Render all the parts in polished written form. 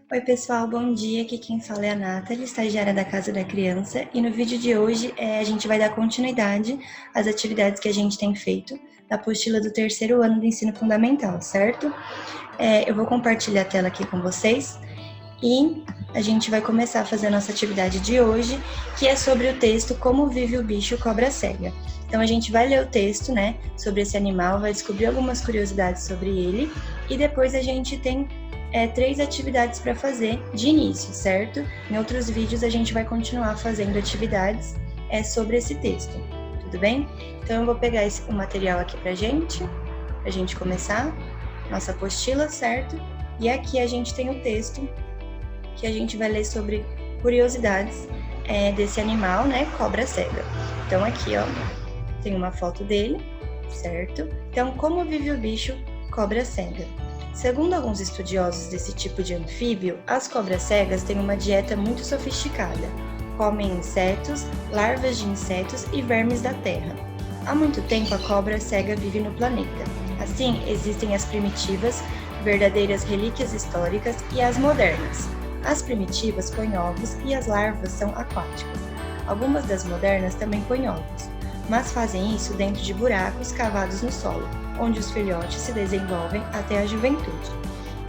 Oi pessoal, bom dia, aqui quem fala é a Nathalie, estagiária da Casa da Criança, e no vídeo de hoje a gente vai dar continuidade às atividades que a gente tem feito na apostila do terceiro ano do ensino fundamental, certo? Eu vou compartilhar a tela aqui com vocês e a gente vai começar a fazer a nossa atividade de hoje, que é sobre o texto Como Vive o Bicho Cobra Cega. Então a gente vai ler o texto, né, sobre esse animal, vai descobrir algumas curiosidades sobre ele e depois a gente tem 3 atividades para fazer de início, certo? Em outros vídeos a gente vai continuar fazendo atividades sobre esse texto, tudo bem? Então eu vou pegar o material aqui pra gente começar nossa apostila, certo? E aqui a gente tem o texto que a gente vai ler sobre curiosidades desse animal, né, cobra cega. Então aqui, ó, tem uma foto dele, certo? Então, como vive o bicho cobra cega? Segundo alguns estudiosos desse tipo de anfíbio, as cobras cegas têm uma dieta muito sofisticada. Comem insetos, larvas de insetos e vermes da terra. Há muito tempo a cobra cega vive no planeta. Assim, existem as primitivas, verdadeiras relíquias históricas, e as modernas. As primitivas põem ovos e as larvas são aquáticas. Algumas das modernas também põem ovos, mas fazem isso dentro de buracos cavados no solo, onde os filhotes se desenvolvem até a juventude.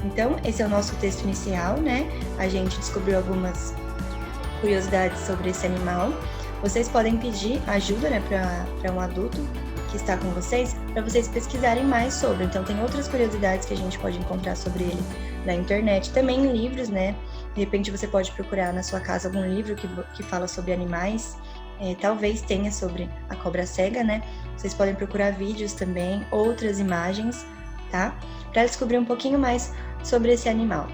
Então, esse é o nosso texto inicial, né? A gente descobriu algumas curiosidades sobre esse animal. Vocês podem pedir ajuda, né, para um adulto que está com vocês, para vocês pesquisarem mais sobre. Então, tem outras curiosidades que a gente pode encontrar sobre ele na internet, também em livros, né? De repente você pode procurar na sua casa algum livro que fala sobre animais. Talvez tenha sobre a cobra cega, né? Vocês podem procurar vídeos também, outras imagens, tá? Para descobrir um pouquinho mais sobre esse animal.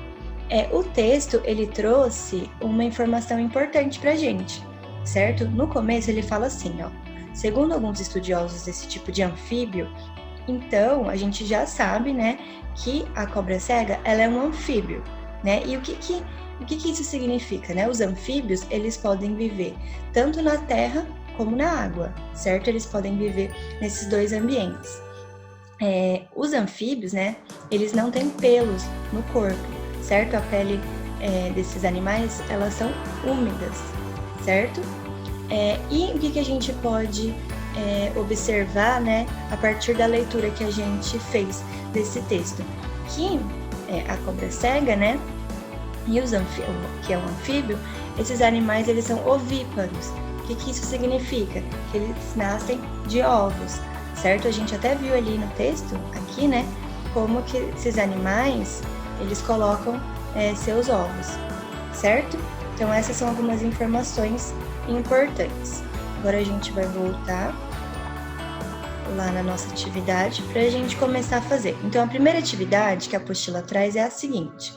O texto, ele trouxe uma informação importante pra gente, certo? No começo ele fala assim, ó. Segundo alguns estudiosos desse tipo de anfíbio, então a gente já sabe, né, que a cobra cega, ela é um anfíbio, né? E o que isso significa, né? Os anfíbios, eles podem viver tanto na terra como na água, certo? Eles podem viver nesses dois ambientes. Os anfíbios, né? Eles não têm pelos no corpo, certo? A pele desses animais, elas são úmidas, certo? E o que a gente pode observar, né? A partir da leitura que a gente fez desse texto, que a cobra cega, né? E que é um anfíbio, esses animais, eles são ovíparos. O que isso significa? Que eles nascem de ovos, certo? A gente até viu ali no texto, aqui, né, como que esses animais, eles colocam seus ovos, certo? Então essas são algumas informações importantes. Agora a gente vai voltar lá na nossa atividade para a gente começar a fazer. Então a primeira atividade que a apostila traz é a seguinte: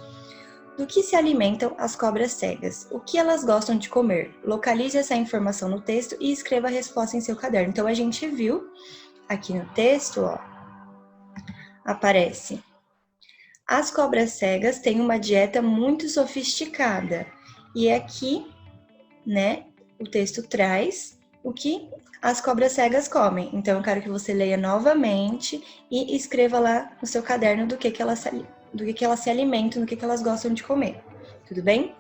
do que se alimentam as cobras cegas? O que elas gostam de comer? Localize essa informação no texto e escreva a resposta em seu caderno. Então, a gente viu aqui no texto, ó, aparece: as cobras cegas têm uma dieta muito sofisticada. E aqui, né, o texto traz o que as cobras cegas comem. Então, eu quero que você leia novamente e escreva lá no seu caderno do que elas se alimentam, do que elas gostam de comer, tudo bem?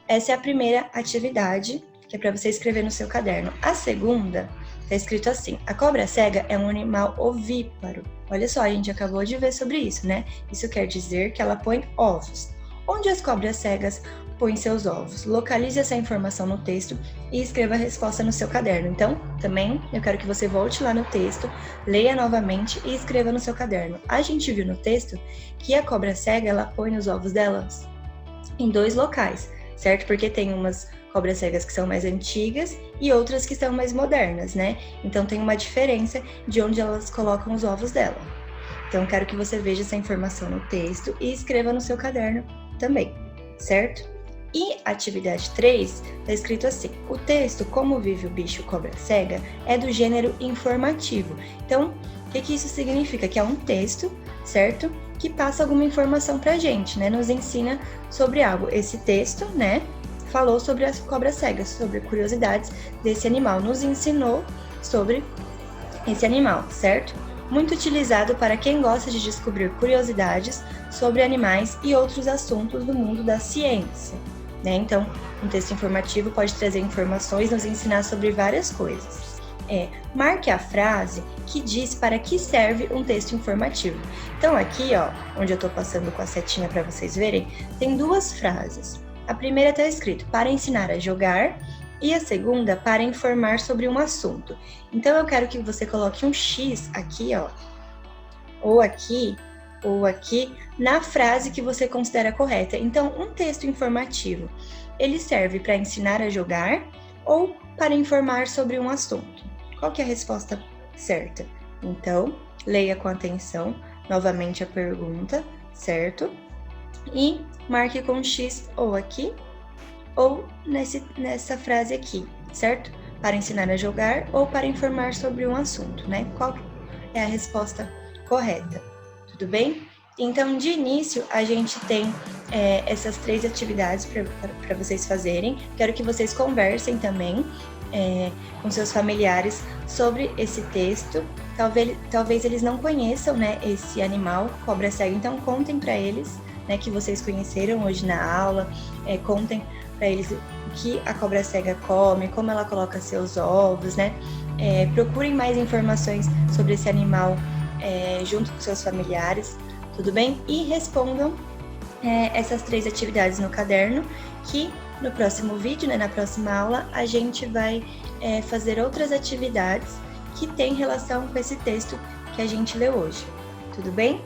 Essa é a primeira atividade, que é para você escrever no seu caderno. A segunda, está escrito assim: a cobra cega é um animal ovíparo. Olha só, a gente acabou de ver sobre isso, né? Isso quer dizer que ela põe ovos. Onde as cobras cegas põem seus ovos? Localize essa informação no texto e escreva a resposta no seu caderno. Então, também, eu quero que você volte lá no texto, leia novamente e escreva no seu caderno. A gente viu no texto que a cobra cega, ela põe os ovos delas em 2 locais, certo? Porque tem umas cobras cegas que são mais antigas e outras que são mais modernas, né? Então tem uma diferença de onde elas colocam os ovos dela. Então eu quero que você veja essa informação no texto e escreva no seu caderno também, certo? E atividade 3, está escrito assim: o texto Como Vive o Bicho Cobra Cega é do gênero informativo. Então, o que isso significa? Que é um texto, certo? Que passa alguma informação pra gente, né? Nos ensina sobre algo. Esse texto, né, falou sobre as cobras cegas, sobre curiosidades desse animal, nos ensinou sobre esse animal, certo? muito utilizado para quem gosta de descobrir curiosidades sobre animais e outros assuntos do mundo da ciência, né? Então, um texto informativo pode trazer informações, nos ensinar sobre várias coisas. Marque a frase que diz para que serve um texto informativo. Então aqui, ó, onde eu tô passando com a setinha para vocês verem, tem duas frases. A primeira está escrito para ensinar a jogar e a segunda para informar sobre um assunto. Então eu quero que você coloque um X aqui, ó, ou aqui, na frase que você considera correta. Então, um texto informativo, ele serve para ensinar a jogar ou para informar sobre um assunto? Qual que é a resposta certa? Então, leia com atenção novamente a pergunta, certo? E marque com X ou aqui, ou nessa frase aqui, certo? Para ensinar a jogar ou para informar sobre um assunto, né? Qual é a resposta correta? Tudo bem? Então, de início, a gente tem essas 3 atividades para vocês fazerem. Quero que vocês conversem também com seus familiares sobre esse texto. Talvez eles não conheçam, né, esse animal, cobra cega, então contem para eles, né, que vocês conheceram hoje na aula, contem para eles o que a cobra cega come, como ela coloca seus ovos, né? Procurem mais informações sobre esse animal junto com seus familiares, tudo bem? E respondam essas 3 atividades no caderno, que no próximo vídeo, né, na próxima aula, a gente vai fazer outras atividades que têm relação com esse texto que a gente leu hoje, tudo bem?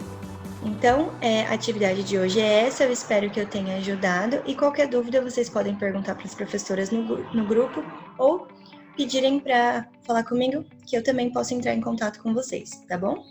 Então, a atividade de hoje é essa, eu espero que eu tenha ajudado, e qualquer dúvida vocês podem perguntar para as professoras no grupo, ou pedirem para falar comigo, que eu também posso entrar em contato com vocês, tá bom?